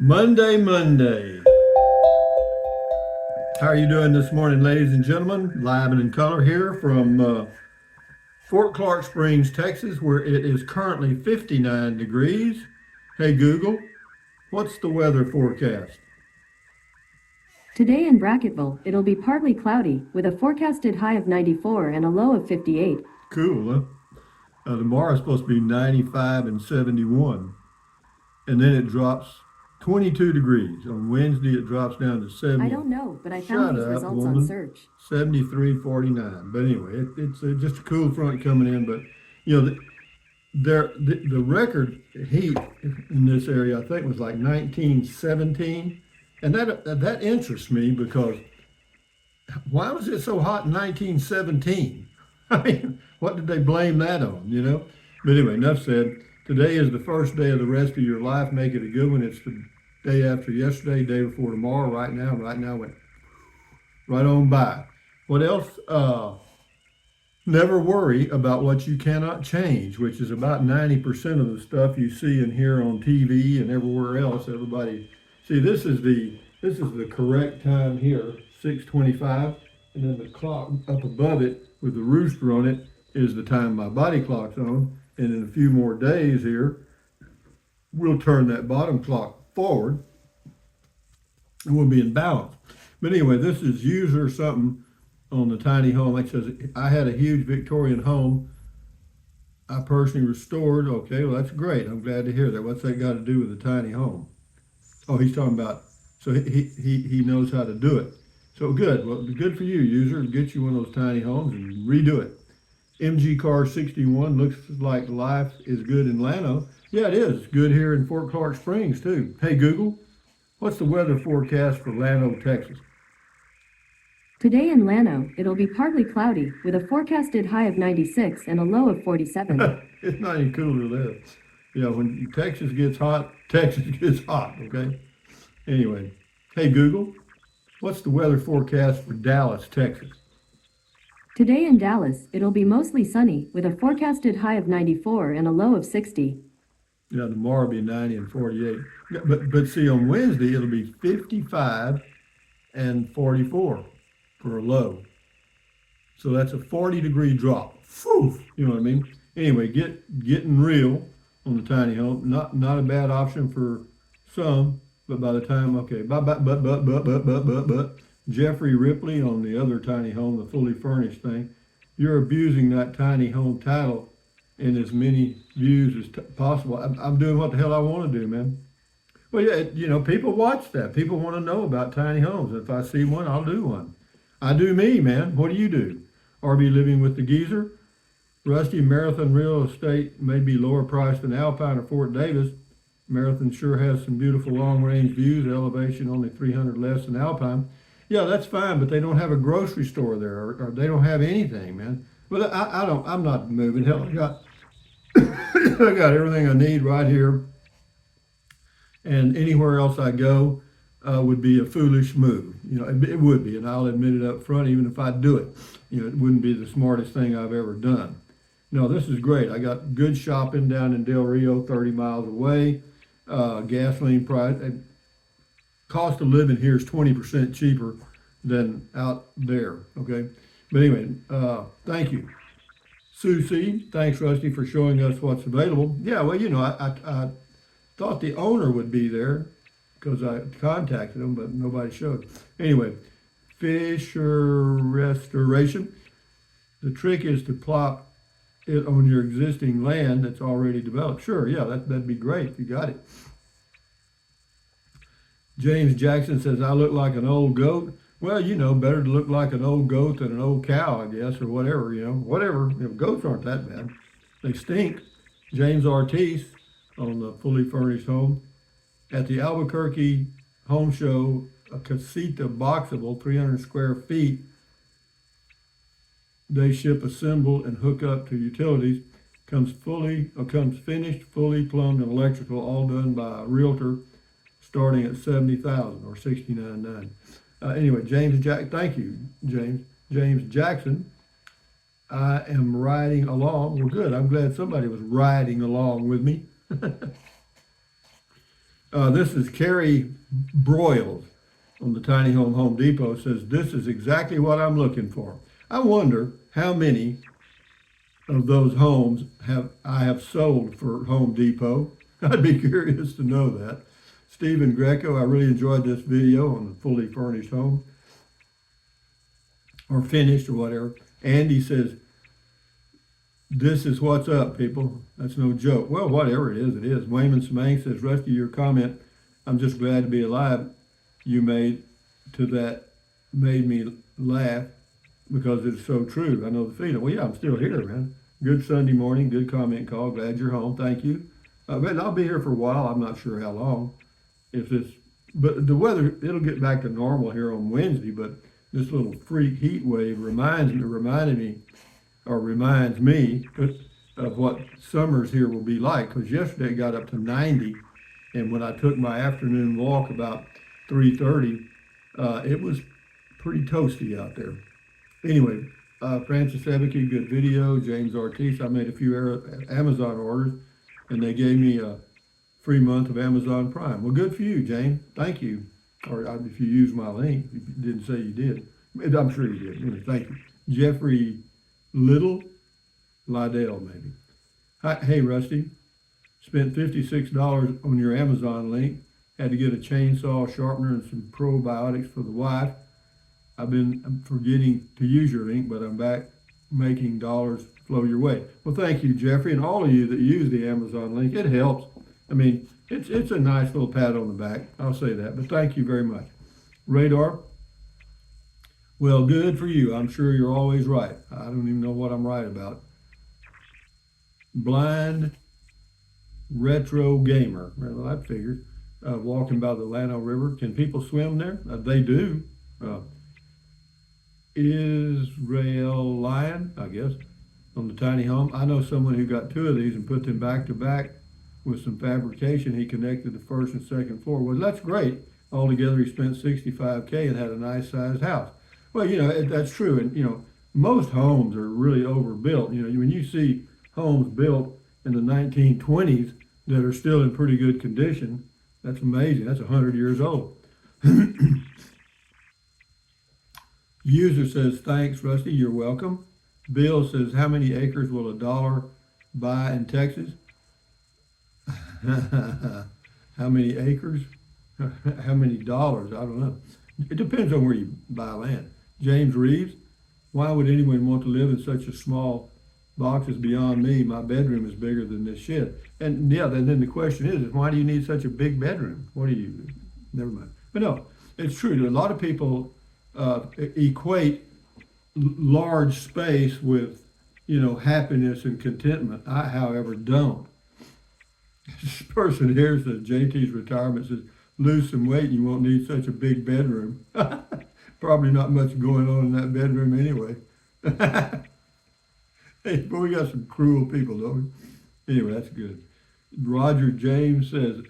Monday, Monday. How are you doing this morning, ladies and gentlemen? Live and in color here from Fort Clark Springs, Texas, where it is currently 59 degrees. Hey, Google, what's the weather forecast? Today in Brackettville, it'll be partly cloudy, with a forecasted high of 94 and a low of 58. Cool, huh? Tomorrow's supposed to be 95 and 71. And then it drops 22 degrees. On Wednesday, it drops down to 70. I don't know, but I found Shut these up, results on woman. search. 73.49. But anyway, it's just a cool front coming in. But, you know, the record heat in this area, I think, was like 1917. And that interests me because why was it so hot in 1917? I mean, what did they blame that on, you know? But anyway, enough said. Today is the first day of the rest of your life. Make it a good one. It's the day after yesterday, day before tomorrow, right now went right on by. What else? Never worry about what you cannot change, which is about 90% of the stuff you see and hear on TV and everywhere else. Everybody, see, this is the correct time here, 6:25, and then the clock up above it with the rooster on it is the time my body clock's on. And in a few more days here, we'll turn that bottom clock forward and we'll be in balance. But anyway, this is user something on the tiny home. Like it says, I had a huge Victorian home I personally restored. Okay, well, that's great. I'm glad to hear that. What's that got to do with a tiny home? Oh, he's talking about, so he knows how to do it. So good. Well, good for you, user. Get you one of those tiny homes and redo it. MG Car 61 looks like life is good in Llano. Yeah, it is. It's good here in Fort Clark Springs, too. Hey, Google, what's the weather forecast for Llano, Texas? Today in Llano, it'll be partly cloudy, with a forecasted high of 96 and a low of 47. It's not any cooler there. Yeah, when Texas gets hot, Texas gets hot, okay? Anyway, hey, Google, what's the weather forecast for Dallas, Texas? Today in Dallas, it'll be mostly sunny, with a forecasted high of 94 and a low of 60. Yeah, tomorrow will be 90 and 48. Yeah, but see, on Wednesday, it'll be 55 and 44 for a low. So that's a 40-degree drop. Phew, you know what I mean? Anyway, getting real on the tiny home. Not a bad option for some, but by the time, okay, but Jeffrey Ripley on the other tiny home, the fully furnished thing, you're abusing that tiny home title in as many views as possible. I'm doing what the hell I want to do, man. Well, yeah, you know, people watch that. People want to know about tiny homes. If I see one, I'll do one. I do me, man. What do you do? RV living with the geezer? Rusty, Marathon real estate may be lower priced than Alpine or Fort Davis. Marathon sure has some beautiful long-range views, elevation only 300 less than Alpine. Yeah, that's fine, but they don't have a grocery store there, or they don't have anything, man. But I'm not moving. Hell, I got, I got everything I need right here, and anywhere else I go would be a foolish move. You know, it would be, and I'll admit it up front. Even if I do it, you know, it wouldn't be the smartest thing I've ever done. No, this is great. I got good shopping down in Del Rio, 30 miles away. Gasoline price, cost of living here is 20% cheaper than out there. Okay, but anyway, thank you, Susie. Thanks, Rusty, for showing us what's available. Yeah, well, you know, I thought the owner would be there because I contacted him, but nobody showed. Anyway, Fisher Restoration. The trick is to plop it on your existing land that's already developed. Sure, yeah, that'd be great if you got it. James Jackson says, I look like an old goat. Well, you know, better to look like an old goat than an old cow, I guess, or whatever, you know, whatever. You know, goats aren't that bad. They stink. James Ortiz on the fully furnished home. At the Albuquerque Home Show, a casita boxable, 300 square feet. They ship, assemble, and hook up to utilities. Comes finished, fully plumbed, and electrical, all done by a realtor, starting at $70,000 or $69,900. Anyway, thank you, James. James Jackson. I am riding along. Well, good. I'm glad somebody was riding along with me. This is Carrie Broyles on the Tiny Home Depot. Says, this is exactly what I'm looking for. I wonder how many of those homes I have sold for Home Depot. I'd be curious to know that. Stephen Greco, I really enjoyed this video on the fully furnished home or finished or whatever. Andy says, this is what's up, people. That's no joke. Well, whatever it is, it is. Wayman Smang says, Rusty, your comment, I'm just glad to be alive, you made to that made me laugh because it's so true. I know the feeling. Well, yeah, I'm still here, man. Good Sunday morning, good comment call. Glad you're home. Thank you. But I'll be here for a while. I'm not sure how long. If this, but the weather, it'll get back to normal here on Wednesday. But this little freak heat wave reminds me of what summers here will be like. Because yesterday it got up to 90, and when I took my afternoon walk about 3:30, it was pretty toasty out there. Anyway, Francis Ebeke, good video. James Ortiz, I made a few Amazon orders, and they gave me a free month of Amazon Prime. Well, good for you, James. Thank you. Or if you use my link, if you didn't say you did. I'm sure you did. Anyway, thank you. Jeffrey Liddell, maybe. Hi, hey, Rusty. Spent $56 on your Amazon link. Had to get a chainsaw, sharpener, and some probiotics for the wife. I'm forgetting to use your link, but I'm back making dollars flow your way. Well, thank you, Jeffrey, and all of you that use the Amazon link. It helps. I mean, it's a nice little pat on the back. I'll say that, but thank you very much. Radar, well, good for you. I'm sure you're always right. I don't even know what I'm right about. Blind retro gamer. Well, that figures. Walking by the Llano River. Can people swim there? They do. Israel Lion, I guess, on the tiny home. I know someone who got two of these and put them back to back with some fabrication. He connected the first and second floor. Well, that's great. Altogether, he spent $65K and had a nice sized house. Well, that's true. And, most homes are really overbuilt. When you see homes built in the 1920s that are still in pretty good condition, that's amazing. That's 100 years old. User says, thanks, Rusty, you're welcome. Bill says, how many acres will $1 buy in Texas? How many acres? How many dollars? I don't know. It depends on where you buy land. James Reeves, why would anyone want to live in such a small box? Is beyond me. My bedroom is bigger than this shed. And yeah, then the question is why do you need such a big bedroom? Never mind. But no, it's true. A lot of people equate large space with, happiness and contentment. I, however, don't. This person here says JT's retirement says, lose some weight and you won't need such a big bedroom. Probably not much going on in that bedroom anyway. Hey, but we got some cruel people, don't we? Anyway, that's good. Roger James says,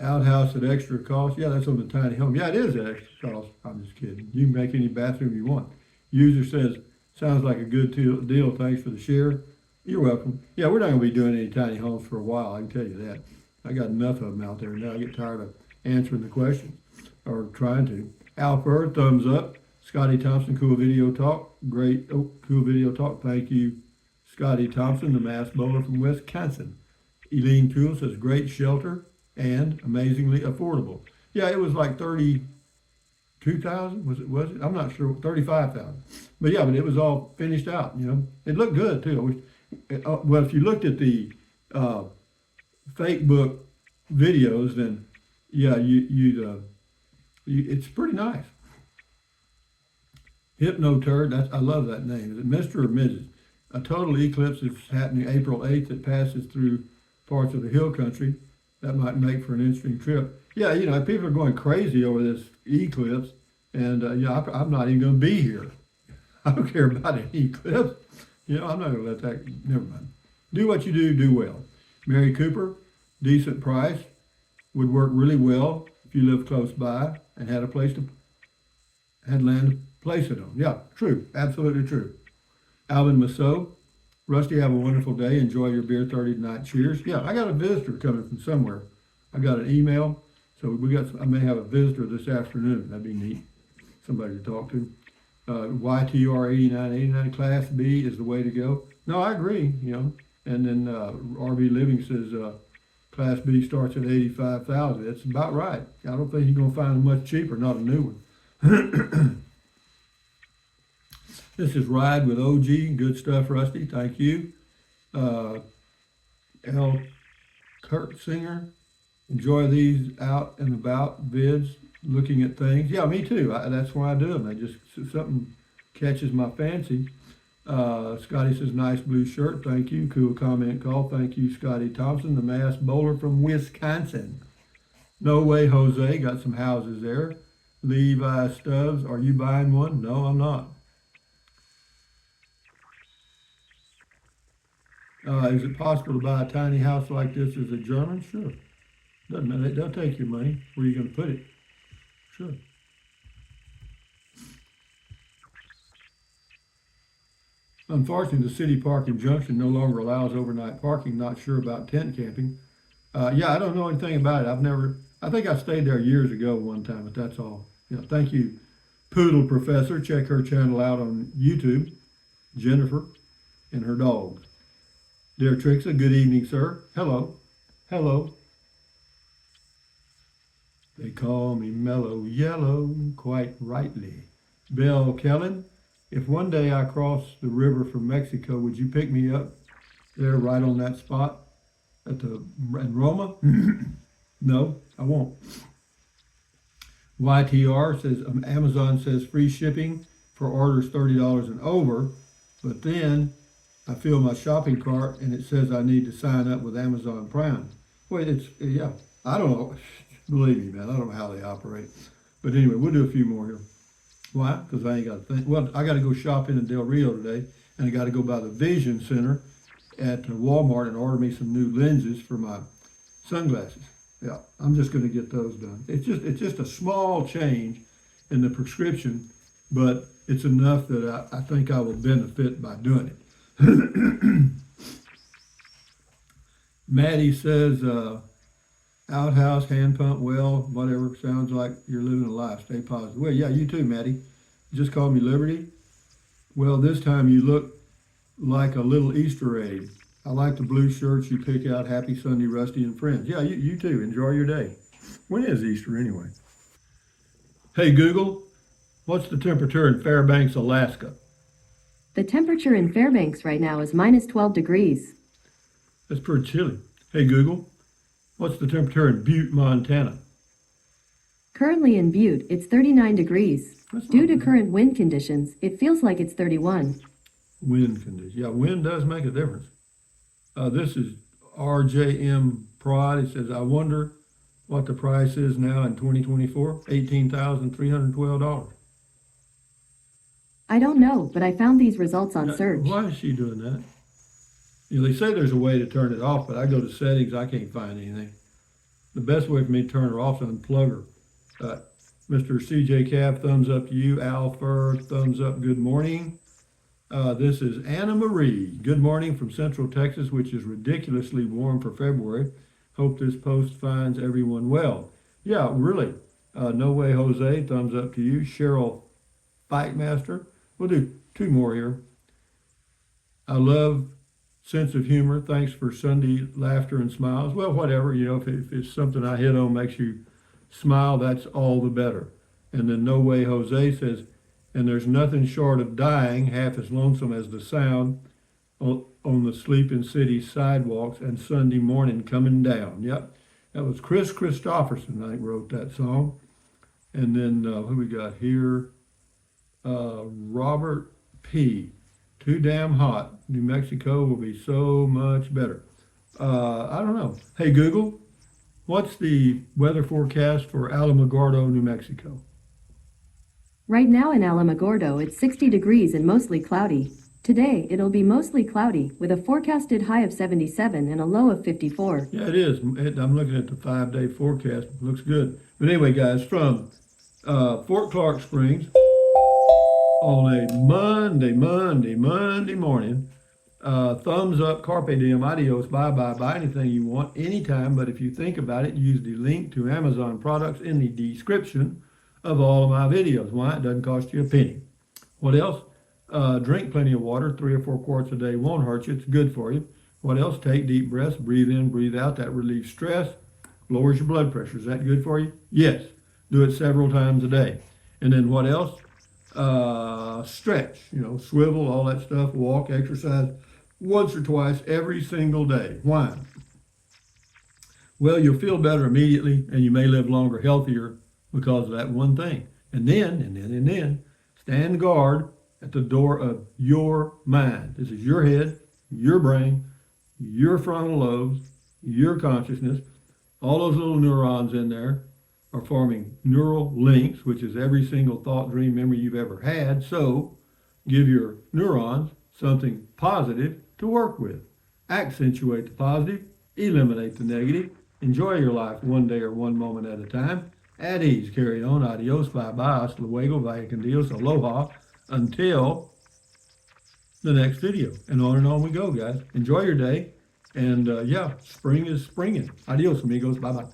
outhouse at extra cost. Yeah, that's on the tiny home. Yeah, it is at extra cost. I'm just kidding. You can make any bathroom you want. User says, sounds like a good deal. Thanks for the share. You're welcome. Yeah, we're not going to be doing any tiny homes for a while. I can tell you that. I got enough of them out there now. I get tired of answering the questions or trying to. Alper, thumbs up. Scotty Thompson, cool video talk. Great, cool video talk. Thank you, Scotty Thompson, the mass bowler from Wisconsin. Eileen Toole says, great shelter and amazingly affordable. Yeah, it was like 32,000. Was it? I'm not sure. 35,000. But yeah, but it was all finished out. It looked good too. Well, if you looked at the fake book videos, then yeah, it's pretty nice. Hypnoturd, I love that name. Is it Mr. or Mrs.? A total eclipse is happening April 8th. It passes through parts of the hill country. That might make for an interesting trip. Yeah, people are going crazy over this eclipse, and I'm not even going to be here. I don't care about an eclipse. I'm not going to let that, never mind. Do what you do well. Mary Cooper, decent price, would work really well if you live close by and had land to place it on. Yeah, true, absolutely true. Alvin Massot, Rusty, have a wonderful day. Enjoy your beer 30 tonight. Cheers. Yeah, I got a visitor coming from somewhere. I got an email, so I may have a visitor this afternoon. That'd be neat. Somebody to talk to. YTR 8989 Class B is the way to go. No, I agree, And then RV Living says Class B starts at 85,000. That's about right. I don't think you're gonna find it much cheaper, not a new one. This is Ride with OG. Good stuff, Rusty. Thank you. L. Kurt Singer. Enjoy these out and about vids, looking at things. Yeah, me too. That's why I do them. Something catches my fancy. Scotty says, nice blue shirt. Thank you. Cool comment call. Thank you, Scotty Thompson, the mass bowler from Wisconsin. No way, Jose. Got some houses there. Levi Stubbs, are you buying one? No, I'm not. Is it possible to buy a tiny house like this as a German? Sure. Doesn't matter. They'll take your money. Where are you going to put it? Sure. Unfortunately, the city park in Junction no longer allows overnight parking. Not sure about tent camping. Yeah, I don't know anything about it. I think I stayed there years ago one time, but that's all. Yeah, thank you, Poodle Professor. Check her channel out on YouTube. Jennifer and her dogs. Dear Trixa, good evening, sir. Hello. Hello. They call me Mellow Yellow, quite rightly. Bill Kellen, if one day I cross the river from Mexico, would you pick me up there right on that spot in Roma? No, I won't. YTR says, Amazon says free shipping for orders $30 and over, but then I fill my shopping cart and it says I need to sign up with Amazon Prime. Well, yeah, I don't know. Believe me, man, I don't know how they operate. But anyway, we'll do a few more here. Why? Because I ain't got to think. Well, I got to go shopping in Del Rio today, and I got to go by the Vision Center at Walmart and order me some new lenses for my sunglasses. Yeah, I'm just going to get those done. It's just a small change in the prescription, but it's enough that I think I will benefit by doing it. Maddie says, outhouse, hand pump, well, whatever, sounds like you're living a life. Stay positive. Well, yeah, you too, Maddie. Just called me Liberty. Well, this time you look like a little Easter egg. I like the blue shirts you pick out. Happy Sunday, Rusty and friends. Yeah, you too. Enjoy your day. When is Easter anyway? Hey, Google, what's the temperature in Fairbanks, Alaska? The temperature in Fairbanks right now is minus 12 degrees. That's pretty chilly. Hey, Google, what's the temperature in Butte, Montana? Currently in Butte, it's 39 degrees. Due to current wind conditions, it feels like it's 31. Wind conditions. Yeah, wind does make a difference. This is RJM Prod. It says, I wonder what the price is now in 2024. $18,312. I don't know, but I found these results on search. Why is she doing that? They say there's a way to turn it off, but I go to settings, I can't find anything. The best way for me to turn her off is unplug her. Mr. CJ Cab, thumbs up to you. Al Fur, thumbs up, good morning. This is Anna Marie. Good morning from Central Texas, which is ridiculously warm for February. Hope this post finds everyone well. Yeah, really. No Way Jose, thumbs up to you. Cheryl Fightmaster. We'll do two more here. I love sense of humor. Thanks for Sunday laughter and smiles. Well, whatever, if it's something I hit on makes you smile, that's all the better. And then No Way Jose says, and there's nothing short of dying half as lonesome as the sound on the sleeping city sidewalks and Sunday morning coming down. Yep, that was Chris Christopherson, I think, wrote that song. And then who we got here? Robert P. Too damn hot. New Mexico will be so much better. I don't know. Hey, Google, what's the weather forecast for Alamogordo, New Mexico? Right now in Alamogordo, it's 60 degrees and mostly cloudy. Today, it'll be mostly cloudy with a forecasted high of 77 and a low of 54. Yeah, it is. I'm looking at the 5-day forecast. It looks good. But anyway, guys, from Fort Clark Springs on a Monday morning, Thumbs up, carpe diem, adios, bye bye, buy anything you want, anytime. But if you think about it, use the link to Amazon products in the description of all of my videos. Why? It doesn't cost you a penny. What else? Drink plenty of water. 3 or 4 quarts a day won't hurt you. It's good for you. What else? Take deep breaths. Breathe in, breathe out. That relieves stress, lowers your blood pressure. Is that good for you? Yes. Do it several times a day. And then what else? Stretch. Swivel, all that stuff. Walk, exercise once or twice every single day. Why? Well, you'll feel better immediately, and you may live longer, healthier because of that one thing. And then, stand guard at the door of your mind. This is your head, your brain, your frontal lobes, your consciousness. All those little neurons in there are forming neural links, which is every single thought, dream, memory you've ever had. So give your neurons something positive to work with. Accentuate the positive, eliminate the negative. Enjoy your life one day or one moment at a time. At ease, carry on, adios, bye-bye, hasta luego, vaya con Dios, aloha, until the next video. And on we go, guys. Enjoy your day. And spring is springing. Adios, amigos. Bye-bye.